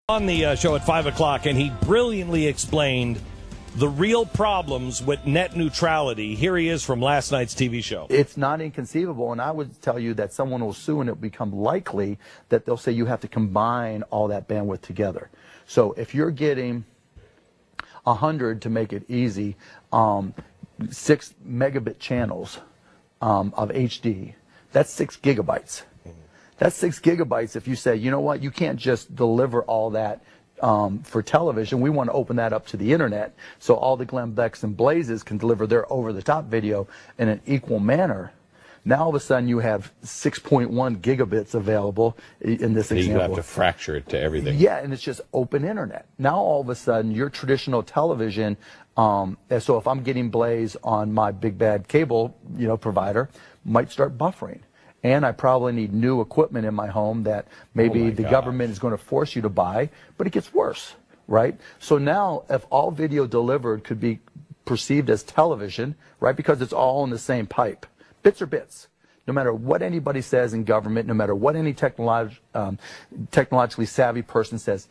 On the show at 5 o'clock, and he brilliantly explained the real problems with net neutrality. Here he is from last night's TV show. It's not inconceivable, and I would tell you that someone will sue, and it will become likely that they'll say you have to combine all that bandwidth together. So if you're getting 100, to make it easy, 6 megabit channels of HD, that's 6 gigabytes. That's 6 gigabytes if you say, you know what, you can't just deliver all that for television. We want to open that up to the internet so all the Glenn Becks and Blazes can deliver their over-the-top video in an equal manner. Now all of a sudden you have 6.1 gigabits available in this example. You have to fracture it to everything. Yeah, and it's just open internet. Now all of a sudden your traditional television, so if I'm getting Blaze on my big bad cable, provider, might start buffering. And I probably need new equipment in my home that maybe the government is going to force you to buy, but it gets worse, right? So now if all video delivered could be perceived as television, right, because it's all in the same pipe, bits are bits. No matter what anybody says in government, no matter what any technologically savvy person says,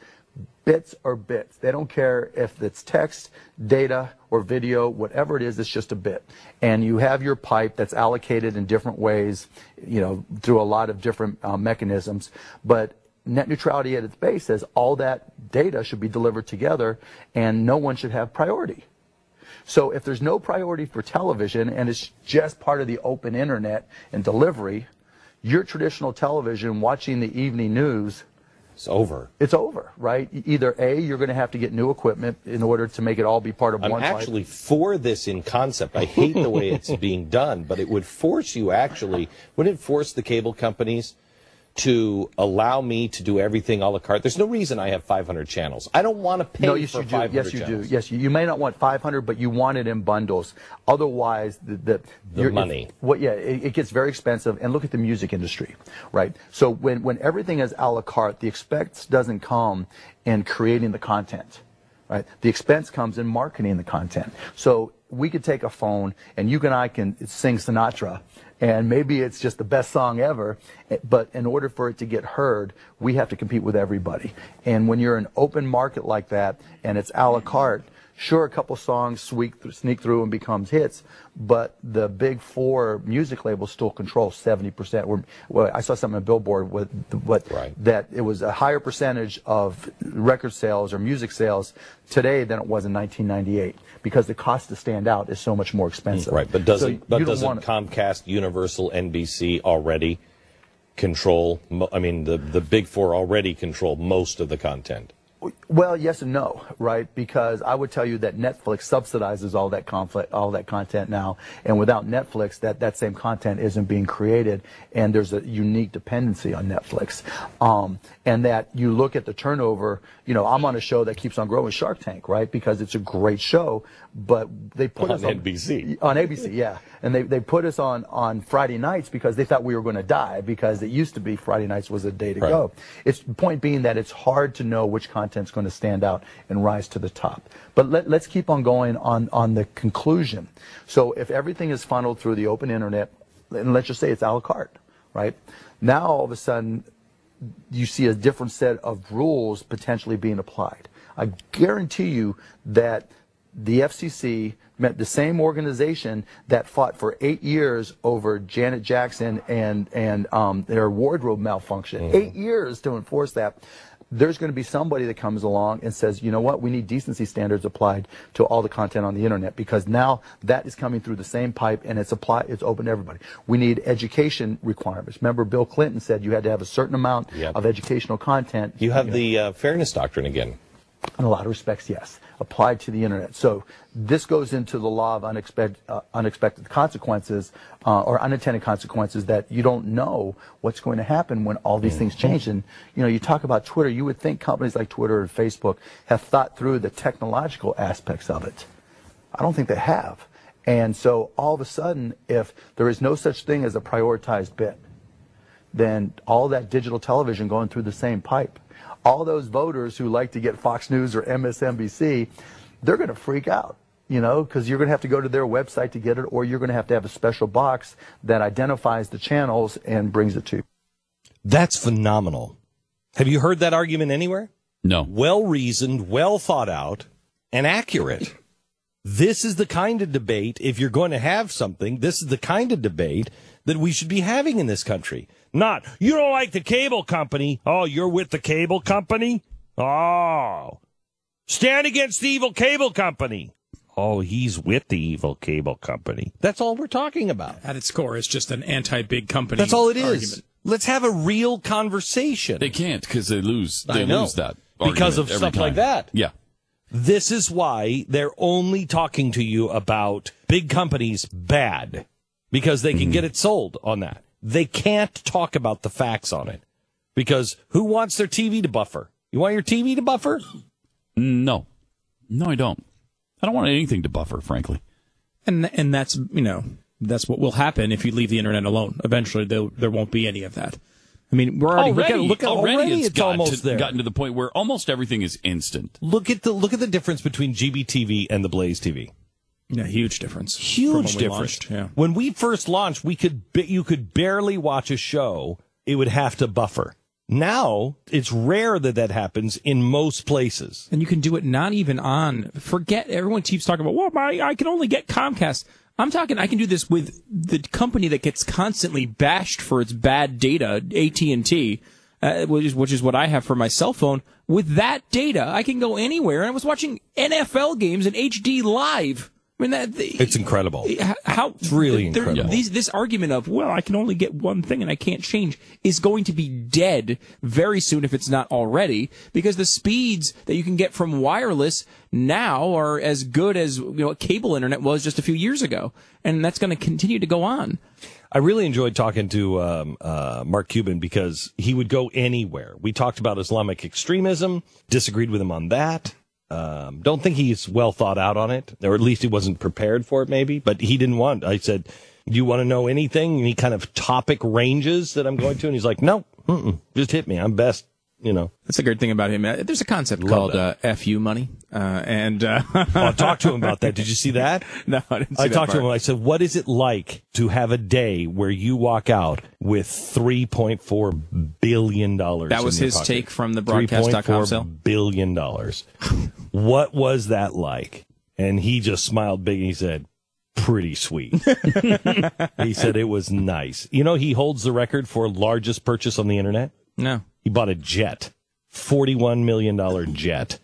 bits are bits. They don't care if it's text, data, or video, whatever it is, it's just a bit. And you have your pipe that's allocated in different ways, through a lot of different mechanisms. But net neutrality at its base says all that data should be delivered together and no one should have priority. So if there's no priority for television and it's just part of the open internet and delivery, your traditional television watching the evening news, it's over. It's over, right? Either A, you're going to have to get new equipment in order to make it all be part of one pipe. I'm actually for this in concept. I hate the way it's being done, but it would force you wouldn't it force the cable companies to allow me to do everything a la carte? There's no reason I have 500 channels. I don't want to pay for 500 Yes, you channels. do. Yes, you may not want 500, but you want it in bundles. Otherwise, the money. It gets very expensive. And look at the music industry, right? So when everything is a la carte, the expense doesn't come in creating the content, right? The expense comes in marketing the content. So we could take a phone and you and I can sing Sinatra, and maybe it's just the best song ever, but in order for it to get heard, we have to compete with everybody. And when you're an open market like that and it's a la carte, sure, a couple songs sneak through and becomes hits, but the big four music labels still control 70%. Well, I saw something on Billboard that it was a higher percentage of record sales or music sales today than it was in 1998 because the cost to stand out is so much more expensive. Right, but doesn't Comcast, Universal, NBC already control? I mean, the big four already control most of the content. Well, yes and no, right? Because I would tell you that Netflix subsidizes all that content now, and without Netflix, that same content isn't being created, and there's a unique dependency on Netflix. And that you look at the turnover, I'm on a show that keeps on growing, Shark Tank, right? Because it's a great show, but they put us on NBC. On ABC, yeah. And they put us on Friday nights because they thought we were going to die, because it used to be Friday nights was a day to go. It's the point being that it's hard to know which content's going to stand out and rise to the top. But let's keep on going on the conclusion. So if everything is funneled through the open internet, and let's just say it's a la carte, right? Now all of a sudden you see a different set of rules potentially being applied. I guarantee you that the FCC, the same organization that fought for 8 years over Janet Jackson and their wardrobe malfunction, 8 years to enforce that, there's going to be somebody that comes along and says, you know what, we need decency standards applied to all the content on the internet, because now that is coming through the same pipe and it's open to everybody. We need education requirements. Remember, Bill Clinton said you had to have a certain amount of educational content. You have the fairness doctrine again. In a lot of respects, yes, applied to the internet. So this goes into the law of unexpected consequences or unintended consequences, that you don't know what's going to happen when all these things change. And, you talk about Twitter, you would think companies like Twitter and Facebook have thought through the technological aspects of it. I don't think they have. And so all of a sudden, if there is no such thing as a prioritized bit, then all that digital television going through the same pipe, all those voters who like to get Fox News or MSNBC, they're going to freak out, because you're going to have to go to their website to get it, or you're going to have a special box that identifies the channels and brings it to you. That's phenomenal. Have you heard that argument anywhere? No. Well-reasoned, well thought out, and accurate. This is the kind of debate, if you're going to have something, this is the kind of debate that we should be having in this country. Not, you don't like the cable company. Oh, you're with the cable company? Oh. Stand against the evil cable company. Oh, he's with the evil cable company. That's all we're talking about. At its core, it's just an anti-big company. That's all it is. Argument. Let's have a real conversation. They can't because they lose. They lose that because of every stuff time. like that. Yeah. This is why they're only talking to you about big companies bad, because they can get it sold on that. They can't talk about the facts on it, because who wants their TV to buffer? You want your TV to buffer? No, I don't. I don't want anything to buffer, frankly. And that's, that's what will happen if you leave the internet alone. Eventually, there won't be any of that. I mean, we're already it's almost there. Gotten to the point where almost everything is instant. Look at the difference between GBTV and the Blaze TV. Yeah, huge difference. Huge difference. Yeah. When we first launched, you could barely watch a show. It would have to buffer. Now, it's rare that happens in most places. And you can do it not even on, everyone keeps talking about, well, I can only get Comcast. I'm talking, I can do this with the company that gets constantly bashed for its bad data, AT&T, which is what I have for my cell phone. With that data, I can go anywhere. And I was watching NFL games in HD live. I mean, it's incredible. It's really incredible. This argument of, well, I can only get one thing and I can't change is going to be dead very soon if it's not already, because the speeds that you can get from wireless now are as good as cable internet was just a few years ago, and that's going to continue to go on. I really enjoyed talking to Mark Cuban because he would go anywhere. We talked about Islamic extremism, disagreed with him on that. Don't think he's well thought out on it, or at least he wasn't prepared for it, maybe. But he didn't want. I said, "Do you want to know anything? Any kind of topic ranges that I'm going to?" And he's like, "No, just hit me. I'm best." That's the great thing about him. There's a concept called FU money, and I talked to him about that. Did you see that? No, I didn't see I that talked part. to him. I said, "What is it like to have a day where you walk out with $3.4 billion?" That was his take from the broadcast.com sale. $3.4 billion. What was that like? And he just smiled big and he said, "Pretty sweet." He said it was nice. He holds the record for largest purchase on the internet. No. He bought a jet, $41 million jet.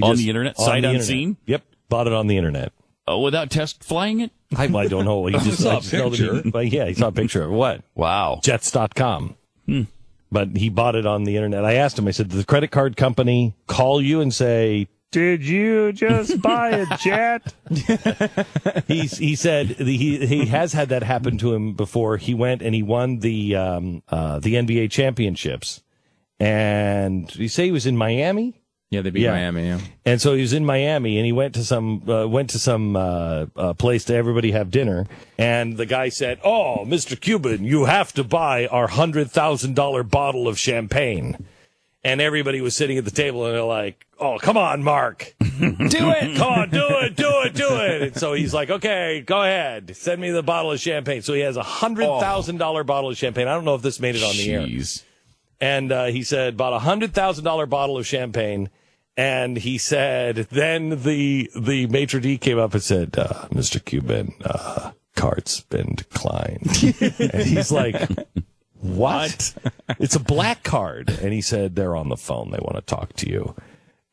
On the internet? Sight unseen? Yep, bought it on the internet. Without test flying it? I don't know. He just saw a picture. He saw a picture of what? Wow. Jets.com. But he bought it on the internet. I asked him, I said, did the credit card company call you and say, "Did you just buy a jet?" He said he has had that happen to him before. He went and he won the NBA championships. And you say he was in Miami? Yeah, they beat Miami. Yeah, and so he was in Miami, and he went to some place to everybody have dinner. And the guy said, "Oh, Mr. Cuban, you have to buy our $100,000 bottle of champagne." And everybody was sitting at the table, and they're like, "Oh, come on, Mark, do it! Come on, do it!" And so he's like, "Okay, go ahead, send me the bottle of champagne." So he has a $100,000 bottle of champagne. I don't know if this made it on the air. And he said, bought a $100,000 bottle of champagne. And he said, then the maitre d' came up and said, "Mr. Cuban, card's been declined." And he's like, "What?" "It's a black card." And he said, "They're on the phone. They want to talk to you."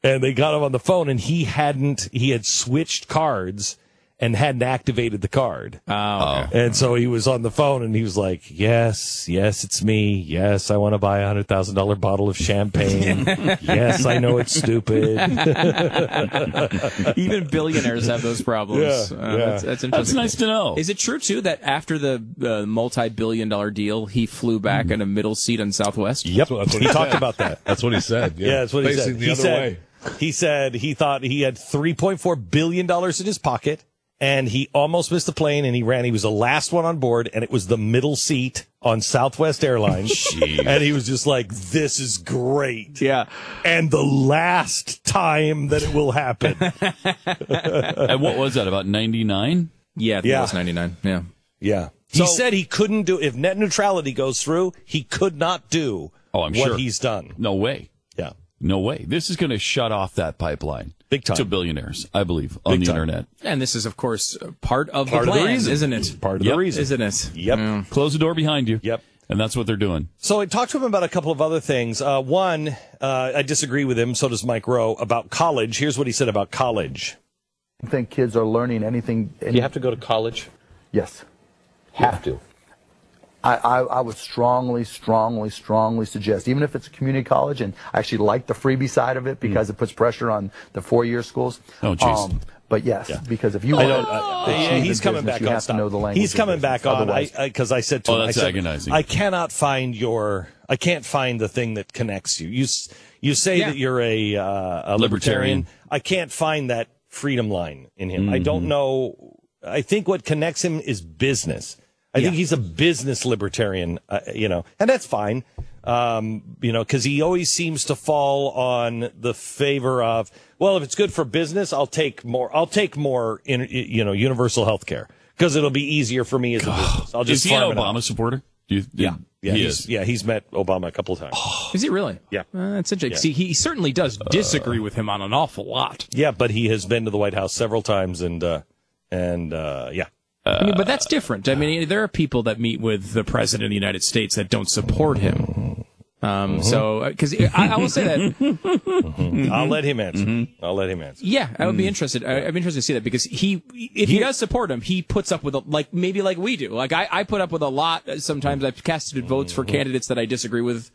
And they got him on the phone, and he had switched cards and hadn't activated the card. Oh, okay. And so he was on the phone, and he was like, yes, it's me. Yes, I want to buy a $100,000 bottle of champagne. Yes, I know it's stupid. Even billionaires have those problems. Yeah. That's interesting. That's nice to know. Is it true, too, that after the multi-billion-dollar deal, he flew back in a middle seat on Southwest? Yep, he talked about that. That's what he said. Yeah, that's what he Facing said. the other way. He said he thought he had $3.4 billion in his pocket, and he almost missed the plane, and he ran. He was the last one on board, and it was the middle seat on Southwest Airlines. And he was just like, "This is great." Yeah. And the last time that it will happen. And what was that, about 99? Yeah, I think it was 99. Yeah. Yeah. He said he couldn't do, if net neutrality goes through, he could not do I'm sure. what he's done. No way. Yeah. No way. This is going to shut off that pipeline. Big time. To billionaires, I believe, on the internet. And this is, of course, part of the plan, isn't it? Part of the reason. Isn't it? Yep. Yeah. Close the door behind you. Yep. And that's what they're doing. So I talked to him about a couple of other things. One, I disagree with him, so does Mike Rowe, about college. Here's what he said about college. I think kids are learning anything. You have to go to college? Yes. Have to. I would strongly suggest, even if it's a community college, and I actually like the freebie side of it because it puts pressure on the 4-year schools. Oh, jeez. But yes, because if you want he's coming back you on. have to know the language. He's coming back on. Because I said to him, that's agonizing. I can't find the thing that connects you. You say that you're a libertarian. I can't find that freedom line in him. I don't know. I think what connects him is business. I think he's a business libertarian, and that's fine, because he always seems to fall on the favor of, well, if it's good for business, I'll take more, universal health care because it'll be easier for me as a business. I'll just Is he an Obama supporter? He is. Yeah, he's met Obama a couple of times. Is he really? Yeah. That's interesting. Yeah. See, he certainly does disagree with him on an awful lot. Yeah, but he has been to the White House several times, and yeah. But that's different. I mean, there are people that meet with the president of the United States that don't support him. So, because I will say that. I'll let him answer. Yeah, I would be interested. I'd be interested to see that because if he does support him, he puts up with maybe like we do. Like I put up with a lot. Sometimes I've casted votes for candidates that I disagree with